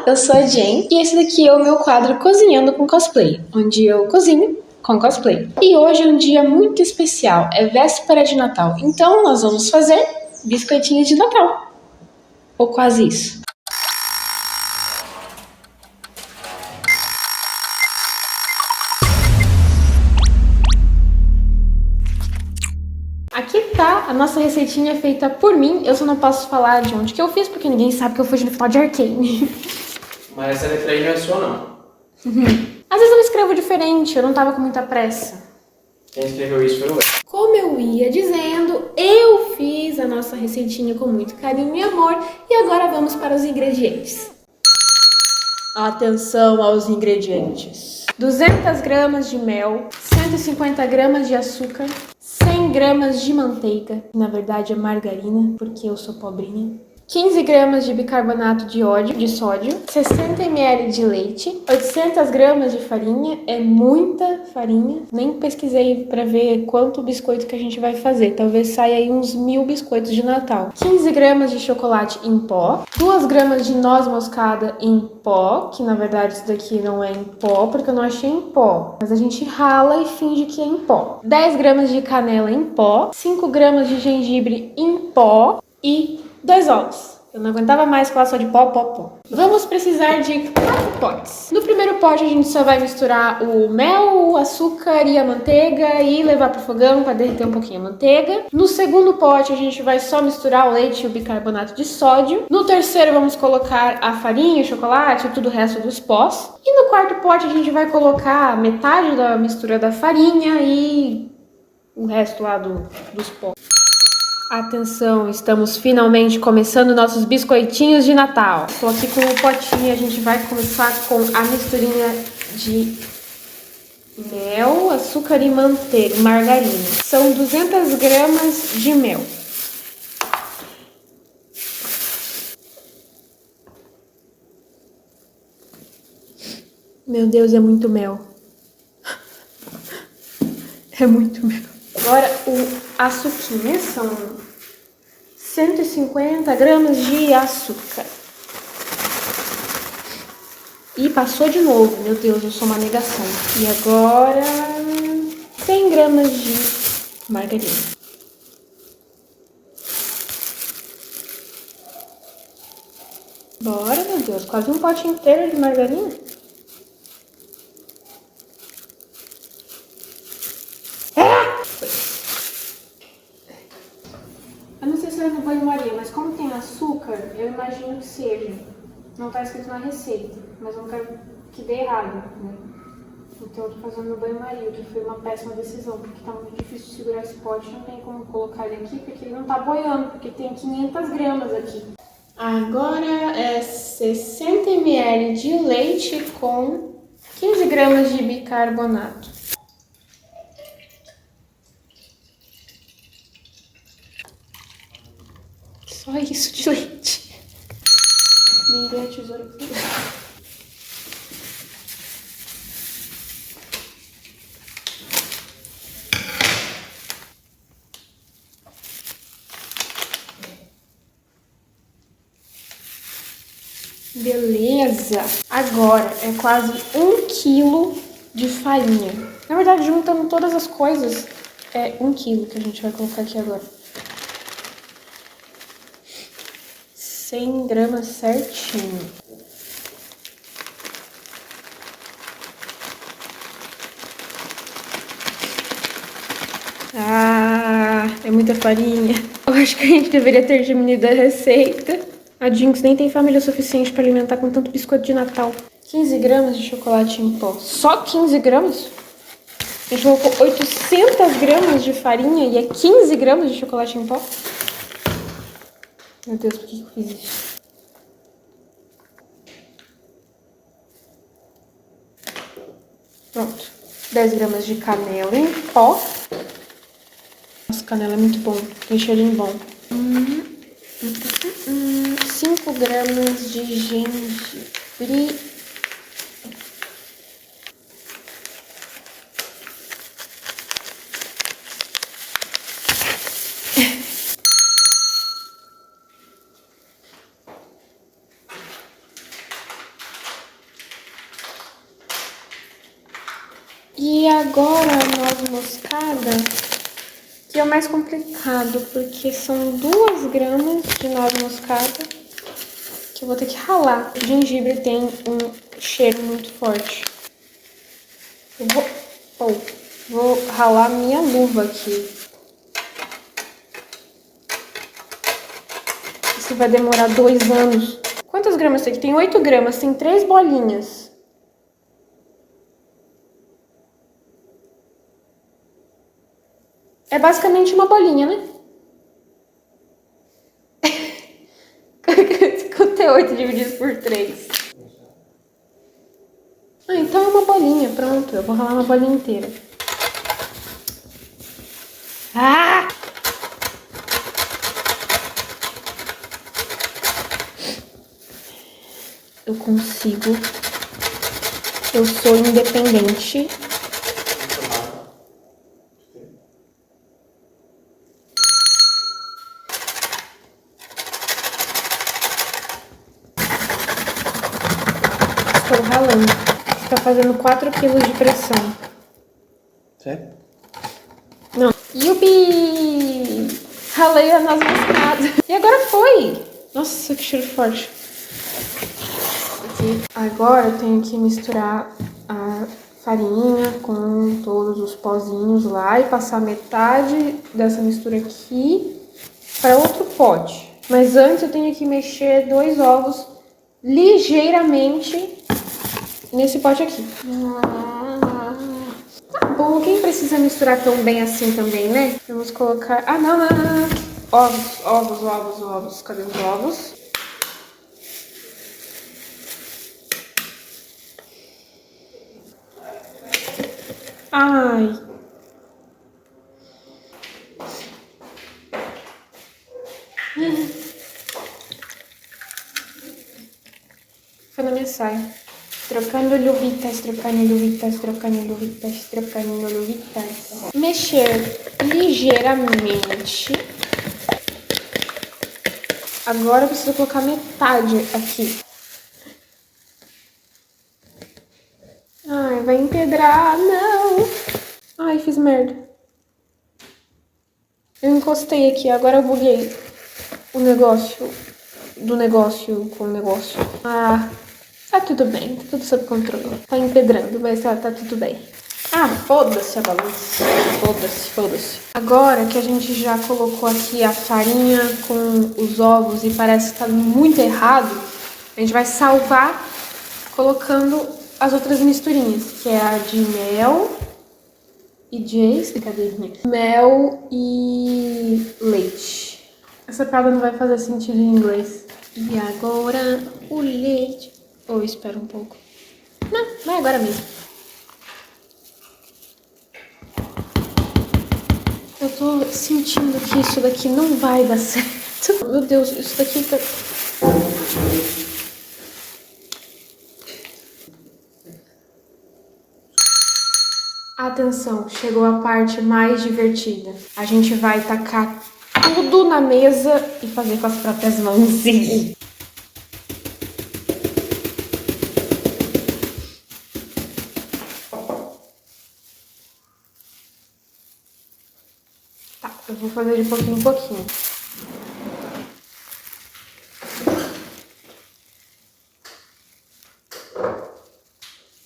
eu sou a Jen e esse daqui é o meu quadro Cozinhando com Cosplay, onde eu cozinho com cosplay. E hoje é um dia muito especial, é véspera de Natal, então nós vamos fazer biscoitinhos de Natal. Ou quase isso. Aqui tá a nossa receitinha feita por mim. Eu só não posso falar de onde que eu fiz, porque ninguém sabe que eu fui no final de Arcane. Mas essa letra aí não é sua, não. Às vezes eu escrevo diferente, eu não tava com muita pressa. Quem escreveu isso foi o Ed. Como eu ia dizendo, eu fiz a nossa receitinha com muito carinho e amor. E agora vamos para os ingredientes. Atenção aos ingredientes. 200 gramas de mel, 150 gramas de açúcar, 100 gramas de manteiga, na verdade é margarina, porque eu sou pobrinha. 15 gramas de bicarbonato de sódio, 60 ml de leite, 800 gramas de farinha, é muita farinha. Nem pesquisei para ver quanto biscoito que a gente vai fazer, talvez saia aí uns 1000 biscoitos de Natal. 15 gramas de chocolate em pó, 2 gramas de noz moscada em pó, que na verdade isso daqui não é em pó, porque eu não achei em pó, mas a gente rala e finge que é em pó. 10 gramas de canela em pó, 5 gramas de gengibre em pó e 2 ovos. Eu não aguentava mais falar só de pó. Vamos precisar de 4 potes. No primeiro pote a gente só vai misturar o mel, o açúcar e a manteiga e levar pro fogão para derreter um pouquinho a manteiga. No segundo pote a gente vai só misturar o leite e o bicarbonato de sódio. No terceiro vamos colocar a farinha, o chocolate e tudo o resto dos pós. E no quarto pote a gente vai colocar metade da mistura da farinha e o resto lá dos pós. Atenção, estamos finalmente começando nossos biscoitinhos de Natal. Estou aqui com o potinho e a gente vai começar com a misturinha de mel, açúcar e manteiga, margarina. São 200 gramas de mel. Meu Deus, é muito mel. É muito mel. Agora o açuquinha são 150 gramas de açúcar. E passou de novo, meu Deus, eu sou uma negação. E agora 100 gramas de margarina. Bora, meu Deus, quase um pote inteiro de margarina. Eu não sei se é no banho-maria, mas como tem açúcar, eu imagino que seja. Não tá escrito na receita, mas eu não quero que dê errado, né? Então eu tô fazendo no banho-maria, que foi uma péssima decisão, porque tá muito difícil segurar esse pote, não tem como colocar ele aqui, porque ele não tá boiando, porque tem 500 gramas aqui. Agora é 60 ml de leite com 15 gramas de bicarbonato. Só isso de leite. Me dê a tesoura, por favor. Beleza! Agora é quase 1 quilo de farinha. Na verdade, juntando todas as coisas, é 1 quilo que a gente vai colocar aqui agora. 100 gramas certinho. Ah, é muita farinha. Eu acho que a gente deveria ter diminuído a receita. A Jinx nem tem família suficiente para alimentar com tanto biscoito de Natal. 15 gramas de chocolate em pó. Só 15 gramas? A gente colocou 800 gramas de farinha e é 15 gramas de chocolate em pó? Meu Deus, por que eu fiz isso? Pronto. 10 gramas de canela em pó. Nossa, canela é muito bom. Tem cheirinho bom. 5 gramas de gengibre. agora a noz moscada, que é o mais complicado, porque são 2 gramas de noz moscada que eu vou ter que ralar. O gengibre tem um cheiro muito forte. Eu vou ralar minha luva aqui. Isso vai demorar 2 anos. Quantas gramas tem aqui? Tem 8 gramas, tem 3 bolinhas. É basicamente uma bolinha, né? 58 dividido por 3. Ah, então é uma bolinha, pronto. Eu vou ralar uma bolinha inteira. Ah! Eu consigo. Eu sou independente. Estou ralando. Está fazendo 4 quilos de pressão. Sério? Não. Yupi! Ralei a noz moscada. E agora foi! Nossa, que cheiro forte. Aqui. Agora eu tenho que misturar a farinha com todos os pozinhos lá e passar metade dessa mistura aqui para outro pote. Mas antes eu tenho que mexer 2 ovos ligeiramente nesse pote aqui. Tá bom, quem precisa misturar tão bem assim também, né? Vamos colocar... Ah, não. Ovos. Cadê os ovos? Ai. Foi na minha saia. Trocando luvitas. Mexer ligeiramente. Agora eu preciso colocar metade aqui. Ai, vai empedrar, não. Ai, fiz merda. Eu encostei aqui, agora eu buguei o negócio do negócio com o negócio. Ah, tá tudo bem, tá tudo sob controle. Tá empedrando, mas tá tudo bem. Ah, foda-se a balança. Foda-se. Agora que a gente já colocou aqui a farinha com os ovos e parece que tá muito errado, a gente vai salvar colocando as outras misturinhas, que é a de mel e de... Cadê? Mel e leite. Essa piada não vai fazer sentido em inglês. E agora o leite... Ou espera um pouco. Não, vai agora mesmo. Eu tô sentindo que isso daqui não vai dar certo. Meu Deus, isso daqui tá... Atenção, chegou a parte mais divertida. A gente vai tacar tudo na mesa e fazer com as próprias mãos. Tá, eu vou fazer de pouquinho em pouquinho.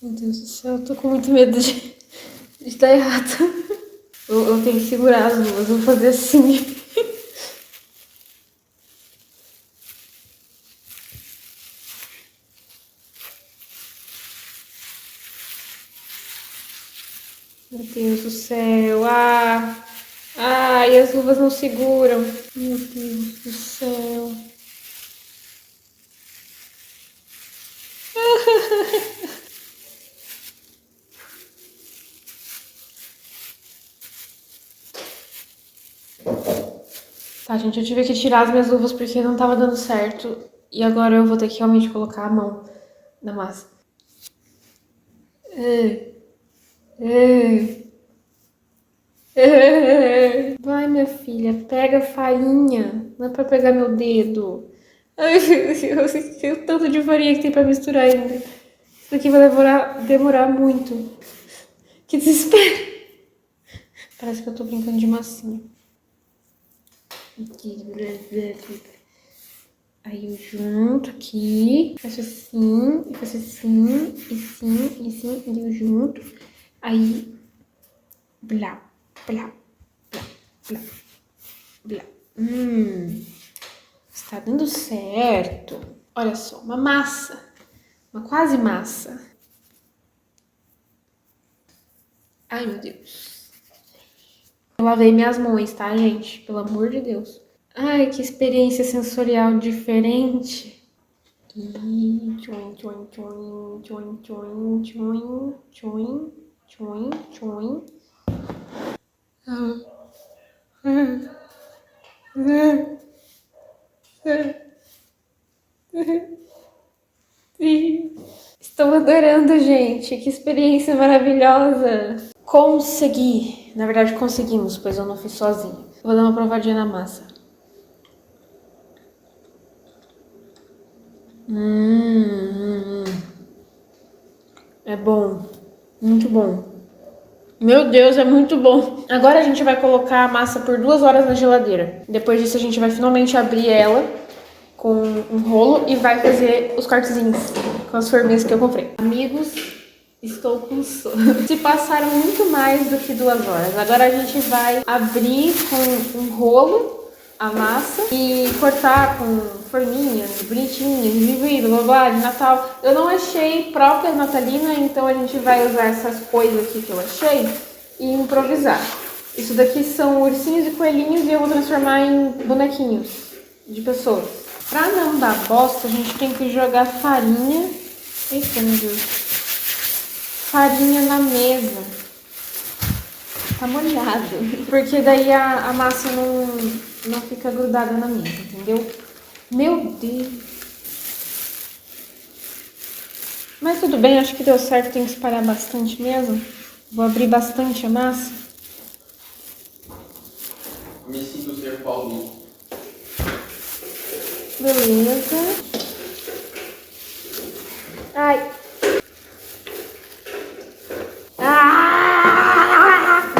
Meu Deus do céu, eu tô com muito medo de dar errado. Eu tenho que segurar as duas, vou fazer assim. Meu Deus do céu, e as luvas não seguram. Meu Deus do céu. Tá, gente, eu tive que tirar as minhas luvas porque não tava dando certo. E agora eu vou ter que realmente colocar a mão na massa. Vai, minha filha, pega a farinha. Não é pra pegar meu dedo. Ai, meu Deus, o tanto de farinha que tem pra misturar ainda. Isso daqui vai demorar muito. Que desespero. Parece que eu tô brincando de massinha. Aí eu junto aqui, faço assim, e faço assim, e assim, e assim, e eu junto. Aí, blá, blá, blá, blá, blá. Está dando certo. Olha só, uma massa, uma quase massa. Ai, meu Deus. Eu lavei minhas mãos, tá, gente? Pelo amor de Deus. Ai, que experiência sensorial diferente. E tchoim, tchoim, tchoim, tchoim, tchoim, tchoim, tchoim, tchoim, tchoim. Estou adorando, gente. Que experiência maravilhosa. Consegui. Na verdade, conseguimos, pois eu não fiz sozinha. Vou dar uma provadinha na massa. É bom. Muito bom. Meu Deus, é muito bom. Agora a gente vai colocar a massa por 2 horas na geladeira. Depois disso, a gente vai finalmente abrir ela com um rolo e vai fazer os cortezinhos com as forminhas que eu comprei. Amigos, estou com sono. Se passaram muito mais do que 2 horas. Agora a gente vai abrir com um rolo a massa e cortar com forminhas bonitinhas, de blá blá, de Natal. Eu não achei própria natalina, então a gente vai usar essas coisas aqui que eu achei e improvisar. Isso daqui são ursinhos e coelhinhos e eu vou transformar em bonequinhos de pessoas. Pra não dar bosta, a gente tem que jogar farinha. Eita, meu Deus. Farinha na mesa. Tá molhado. Porque daí a massa não fica grudada na mesa, entendeu? Meu Deus. Mas tudo bem, acho que deu certo. Tem que espalhar bastante mesmo. Vou abrir bastante a massa. Me sinto ser Paulinho. Beleza. Ai.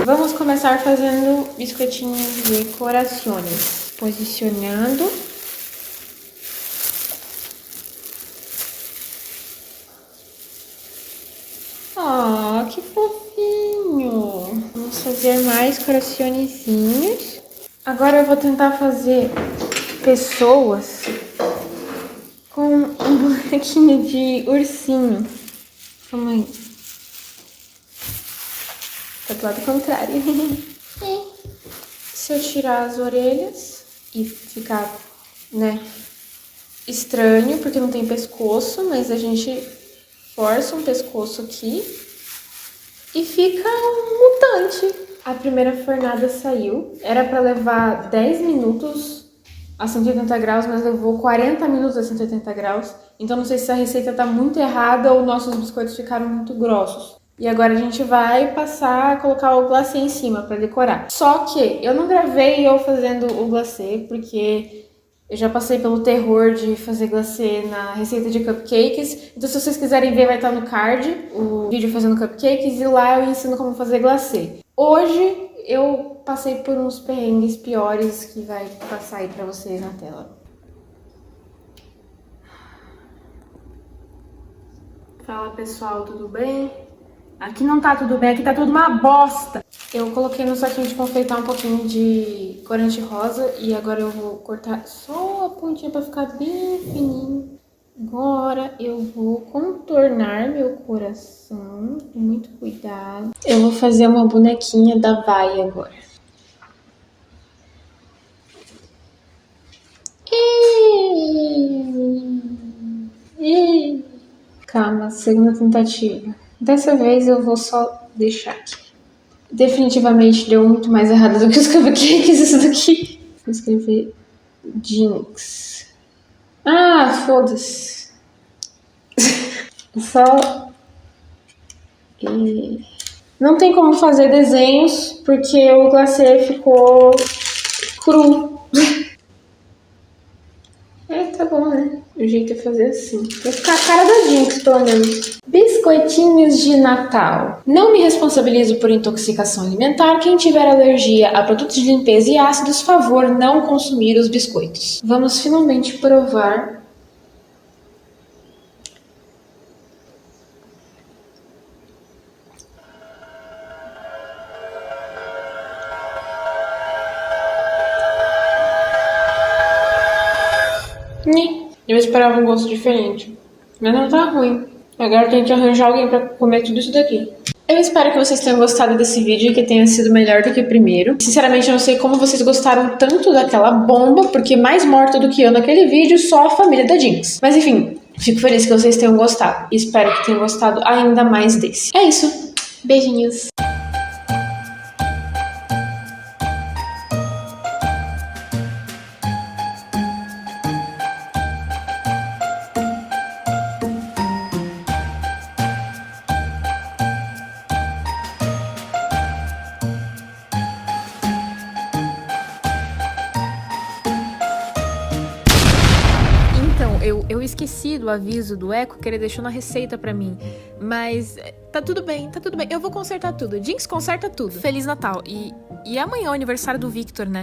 Vamos começar fazendo biscoitinhos de corações. Posicionando. Ah, que fofinho. Vamos fazer mais coraçõezinhos. Agora eu vou tentar fazer pessoas com um bonequinho de ursinho. Calma aí. Tá do lado contrário. E se eu tirar as orelhas e ficar, né, estranho, porque não tem pescoço, mas a gente força um pescoço aqui e fica um mutante. A primeira fornada saiu. Era pra levar 10 minutos a 180 graus, mas levou 40 minutos a 180 graus. Então não sei se a receita tá muito errada ou nossos biscoitos ficaram muito grossos. E agora a gente vai passar a colocar o glacê em cima pra decorar. Só que eu não gravei eu fazendo o glacê, porque eu já passei pelo terror de fazer glacê na receita de cupcakes. Então se vocês quiserem ver, vai estar no card o vídeo fazendo cupcakes e lá eu ensino como fazer glacê. Hoje eu passei por uns perrengues piores que vai passar aí pra vocês na tela. Fala pessoal, tudo bem? Aqui não tá tudo bem, aqui tá tudo uma bosta. Eu coloquei no saquinho de confeitar um pouquinho de corante rosa e agora eu vou cortar só a pontinha pra ficar bem fininho. Agora eu vou contornar meu coração com muito cuidado. Eu vou fazer uma bonequinha da Vai agora. Calma, segunda tentativa. Dessa vez eu vou só deixar aqui. Definitivamente deu muito mais errado do que os cupcakes isso daqui. Vou escrever Jinx. Ah, foda-se. Só... Não tem como fazer desenhos porque o glacê ficou cru. É, tá bom, né? O jeito é fazer assim. Vai ficar a cara da Jinx, pelo menos. Biscoitinhos de Natal. Não me responsabilizo por intoxicação alimentar. Quem tiver alergia a produtos de limpeza e ácidos, favor não consumir os biscoitos. Vamos finalmente provar. Eu esperava um gosto diferente, mas não tá ruim. Agora tem que arranjar alguém pra comer tudo isso daqui. Eu espero que vocês tenham gostado desse vídeo e que tenha sido melhor do que o primeiro. Sinceramente, eu não sei como vocês gostaram tanto daquela bomba, porque mais morta do que eu naquele vídeo, só a família da Jinx. Mas enfim, fico feliz que vocês tenham gostado. E espero que tenham gostado ainda mais desse. É isso. Beijinhos. Eu esqueci do aviso do Eco que ele deixou na receita pra mim. Mas tá tudo bem, tá tudo bem. Eu vou consertar tudo. Jinx conserta tudo. Feliz Natal. E amanhã é o aniversário do Victor, né?